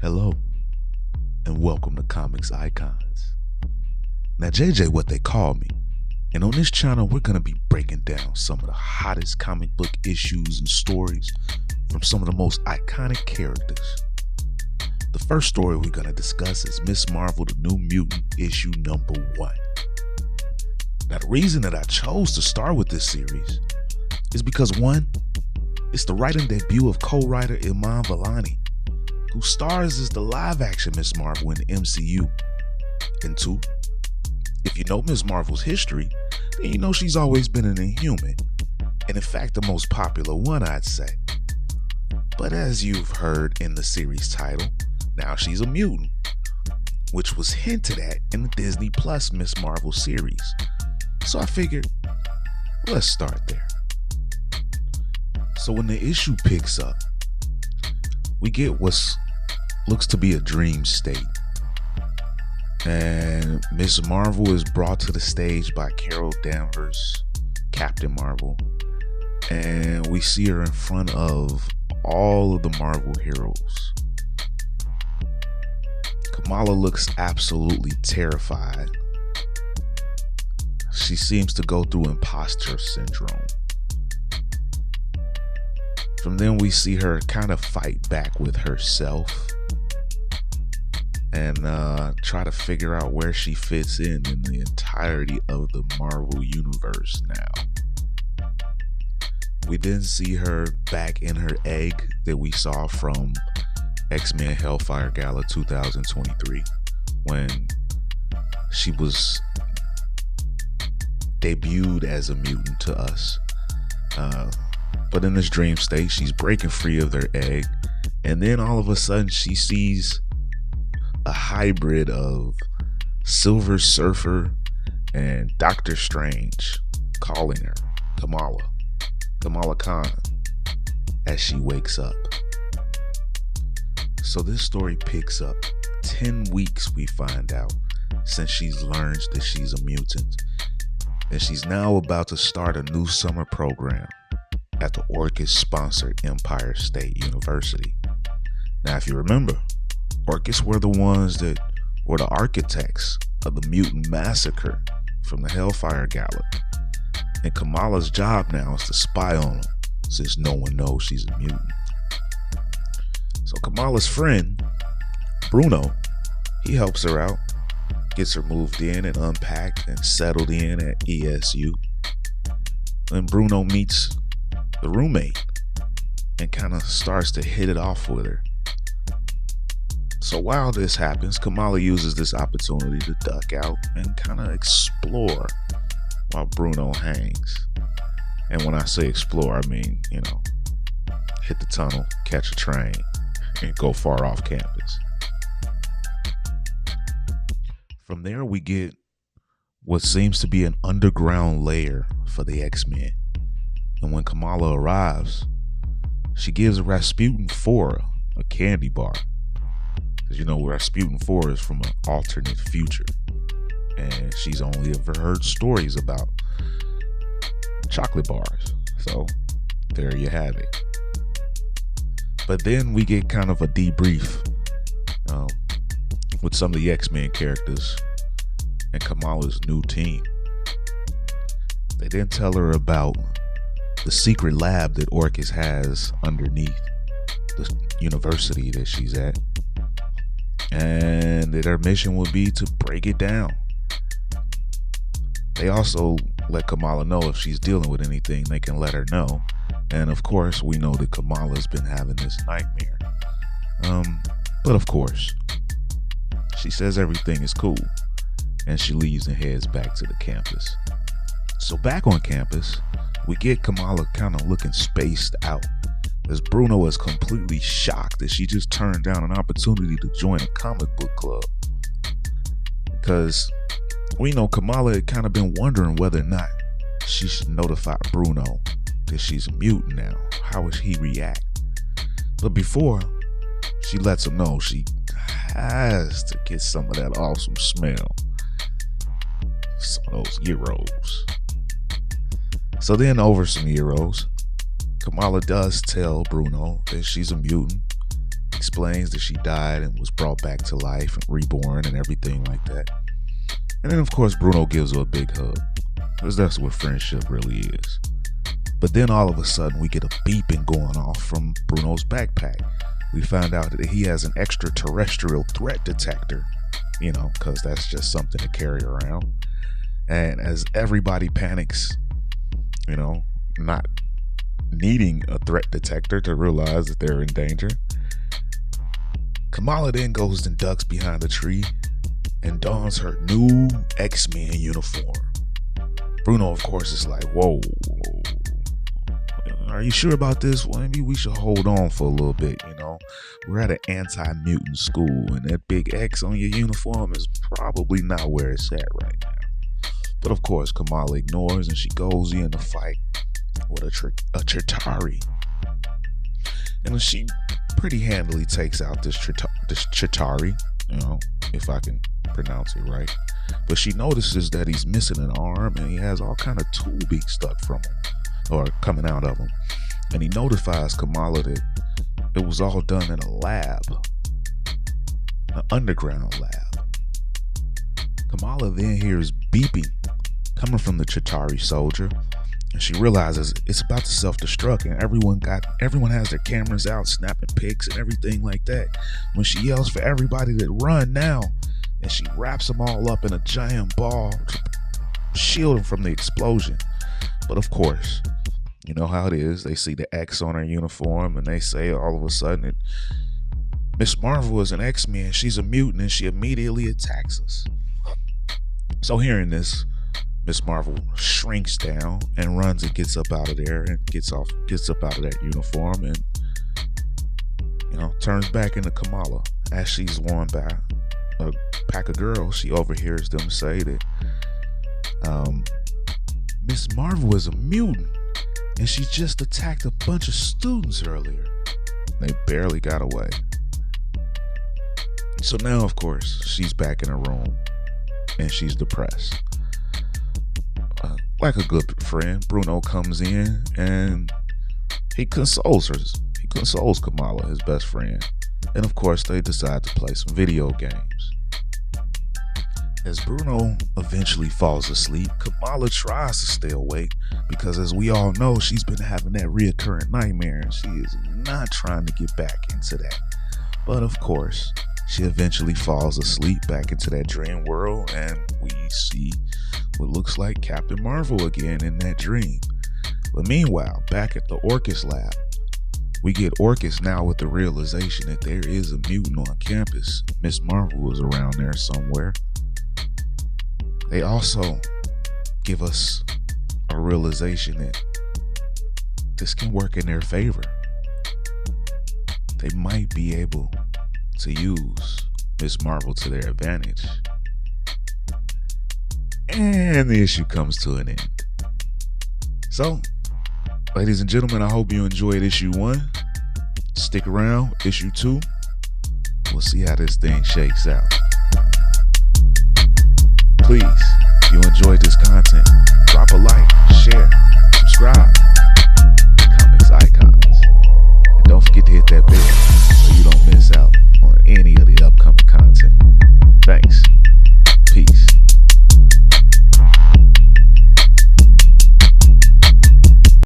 Hello, and welcome to Comics Icons. Now, JJ, what they call me, and on this channel, we're going to be breaking down some of the hottest comic book issues and stories from some of the most iconic characters. The first story we're going to discuss is Ms. Marvel, the New Mutant, issue number 1. Now, the reason that I chose to start with this series is because, one, it's the writing debut of co-writer Iman Vellani, who stars as the live-action Ms. Marvel in the MCU. And two, if you know Ms. Marvel's history, then you know she's always been an Inhuman, and in fact the most popular one, I'd say. But as you've heard in the series title, now she's a mutant, which was hinted at in the Disney Plus Ms. Marvel series. So I figured, let's start there. So when the issue picks up, we get what looks to be a dream state. And Ms. Marvel is brought to the stage by Carol Danvers, Captain Marvel. And we see her in front of all of the Marvel heroes. Kamala looks absolutely terrified. She seems to go through imposter syndrome. From then we see her kind of fight back with herself and try to figure out where she fits in the entirety of the Marvel universe now. We then see her back in her egg that we saw from X-Men Hellfire Gala 2023 when she was debuted as a mutant to us. But in this dream state, she's breaking free of their egg, and then all of a sudden she sees a hybrid of Silver Surfer and Doctor Strange calling her Kamala Khan, as she wakes up. So this story picks up 10 weeks, we find out, since she's learned that she's a mutant, and she's now about to start a new summer program at the Orchis-sponsored Empire State University. Now, if you remember, Orchis were the ones that were the architects of the mutant massacre from the Hellfire Gala. And Kamala's job now is to spy on them, since no one knows she's a mutant. So Kamala's friend, Bruno, he helps her out, gets her moved in and unpacked and settled in at ESU. And Bruno meets the roommate and kind of starts to hit it off with her. So while this happens, Kamala uses this opportunity to duck out and kind of explore while Bruno hangs. And when I say explore, I mean, hit the tunnel, catch a train, and go far off campus. From there, we get what seems to be an underground lair for the X-Men. And when Kamala arrives, she gives Rasputin 4 a candy bar. Because Rasputin 4 is from an alternate future. And she's only ever heard stories about chocolate bars. So there you have it. But then we get kind of a debrief with some of the X-Men characters and Kamala's new team. They then tell her about the secret lab that Orchis has underneath the university that she's at, and that her mission will be to break it down. They also let Kamala know if she's dealing with anything, they can let her know. And of course, we know that Kamala's been having this nightmare. But of course, she says everything is cool, and she leaves and heads back to the campus. So back on campus, we get Kamala kind of looking spaced out, as Bruno is completely shocked that she just turned down an opportunity to join a comic book club. Because we know Kamala had kind of been wondering whether or not she should notify Bruno that she's a mutant now. How would he react? But before she lets him know, she has to get some of that awesome smell. Some of those gyros. So then, over some gyros, Kamala does tell Bruno that she's a mutant, explains that she died and was brought back to life and reborn and everything like that. And then, of course, Bruno gives her a big hug, because that's what friendship really is. But then all of a sudden, we get a beeping going off from Bruno's backpack. We find out that he has an extraterrestrial threat detector, because that's just something to carry around. And as everybody panics, not needing a threat detector to realize that they're in danger, Kamala then goes and ducks behind a tree and dons her new X-Men uniform. Bruno, of course, is like, whoa, are you sure about this? Well, maybe we should hold on for a little bit, We're at an anti-mutant school, and that big X on your uniform is probably not where it's at right now. But of course, Kamala ignores, and she goes in to fight with a Chitauri. And she pretty handily takes out this Chitauri, if I can pronounce it right. But she notices that he's missing an arm, and he has all kind of tubing stuck from him, or coming out of him. And he notifies Kamala that it was all done in a lab, an underground lab. Kamala then hears beeping coming from the Chitauri soldier, and she realizes it's about to self-destruct, and everyone has their cameras out snapping pics and everything like that. When she yells for everybody to run now, and she wraps them all up in a giant ball to shield them from the explosion. But of course, you know how it is. They see the X on her uniform, and they say all of a sudden that Miss Marvel is an X-Men, she's a mutant, and she immediately attacks us. So hearing this, Miss Marvel shrinks down and runs and gets up out of there and gets up out of that uniform and turns back into Kamala. As she's worn by a pack of girls, she overhears them say that Miss Marvel is a mutant, and she just attacked a bunch of students earlier. They barely got away. So now, of course, she's back in her room, and she's depressed. Like a good friend, Bruno comes in, and he consoles her. He consoles Kamala, his best friend. And of course, they decide to play some video games. As Bruno eventually falls asleep, Kamala tries to stay awake because, as we all know, she's been having that reoccurring nightmare, and she is not trying to get back into that. But of course, she eventually falls asleep back into that dream world, and we see what looks like Captain Marvel again in that dream. But meanwhile, back at the Orchis lab, we get Orchis now with the realization that there is a mutant on campus. Miss Marvel is around there somewhere. They also give us a realization that this can work in their favor. They might be able to use Miss Marvel to their advantage. And the issue comes to an end. So, ladies and gentlemen, I hope you enjoyed issue 1. Stick around, issue 2. We'll see how this thing shakes out. Please, if you enjoyed this content, drop a like, share, subscribe.